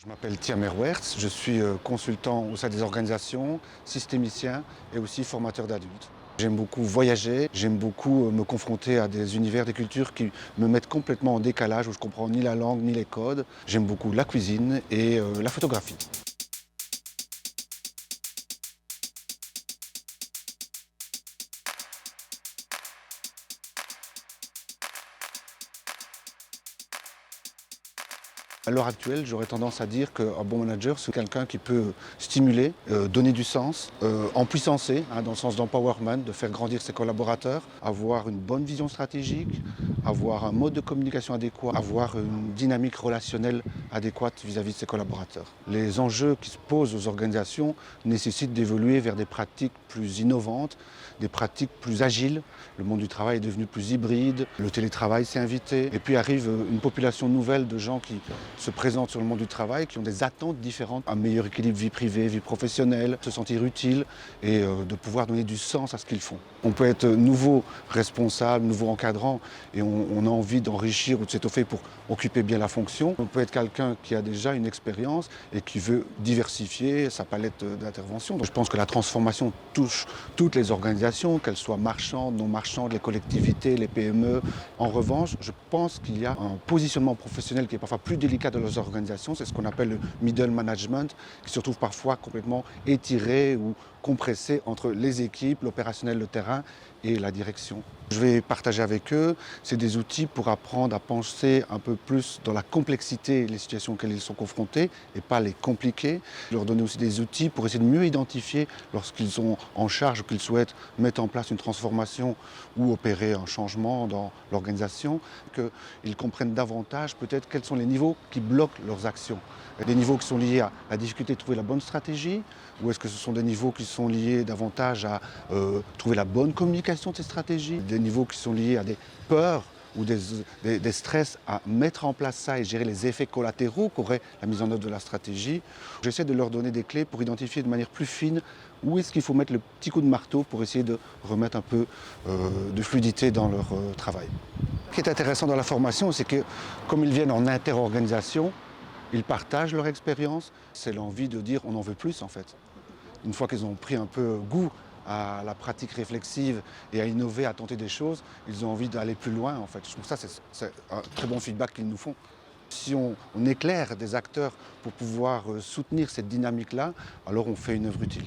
Je m'appelle Thierry Wertz, je suis consultant au sein des organisations, systémicien et aussi formateur d'adultes. J'aime beaucoup voyager, j'aime beaucoup me confronter à des univers, des cultures qui me mettent complètement en décalage, où je ne comprends ni la langue ni les codes. J'aime beaucoup la cuisine et la photographie. À l'heure actuelle, j'aurais tendance à dire qu'un bon manager, c'est quelqu'un qui peut stimuler, donner du sens, empuissancer, dans le sens d'empowerment, de faire grandir ses collaborateurs, avoir une bonne vision stratégique, avoir un mode de communication adéquat, avoir une dynamique relationnelle adéquate vis-à-vis de ses collaborateurs. Les enjeux qui se posent aux organisations nécessitent d'évoluer vers des pratiques plus innovantes, des pratiques plus agiles. Le monde du travail est devenu plus hybride, le télétravail s'est invité, et puis arrive une population nouvelle de gens qui se présentent sur le monde du travail, qui ont des attentes différentes, un meilleur équilibre vie privée, vie professionnelle, se sentir utile et de pouvoir donner du sens à ce qu'ils font. On peut être nouveau responsable, nouveau encadrant et on a envie d'enrichir ou de s'étoffer pour occuper bien la fonction. On peut être quelqu'un qui a déjà une expérience et qui veut diversifier sa palette d'intervention. Je pense que la transformation touche toutes les organisations, qu'elles soient marchandes, non marchandes, les collectivités, les PME. En revanche, je pense qu'il y a un positionnement professionnel qui est parfois plus délicat de leurs organisations, c'est ce qu'on appelle le middle management, qui se retrouve parfois complètement étiré ou compressé entre les équipes, l'opérationnel, le terrain et la direction. Je vais partager avec eux, c'est des outils pour apprendre à penser un peu plus dans la complexité des situations auxquelles ils sont confrontés et pas les compliquer. Leur donner aussi des outils pour essayer de mieux identifier lorsqu'ils sont en charge ou qu'ils souhaitent mettre en place une transformation ou opérer un changement dans l'organisation, qu'ils comprennent davantage peut-être quels sont les niveaux qui bloquent leurs actions. Des niveaux qui sont liés à la difficulté de trouver la bonne stratégie, ou est-ce que ce sont des niveaux qui sont liés davantage à trouver la bonne communication de ces stratégies, des niveaux qui sont liés à des peurs ou des stress à mettre en place ça et gérer les effets collatéraux qu'aurait la mise en œuvre de la stratégie. J'essaie de leur donner des clés pour identifier de manière plus fine où est-ce qu'il faut mettre le petit coup de marteau pour essayer de remettre un peu de fluidité dans leur travail. Ce qui est intéressant dans la formation, c'est que comme ils viennent en interorganisation, ils partagent leur expérience. C'est l'envie de dire on en veut plus en fait. Une fois qu'ils ont pris un peu goût à la pratique réflexive et à innover, à tenter des choses, ils ont envie d'aller plus loin en fait. Je trouve ça c'est un très bon feedback qu'ils nous font. Si on éclaire des acteurs pour pouvoir soutenir cette dynamique-là, alors on fait une œuvre utile.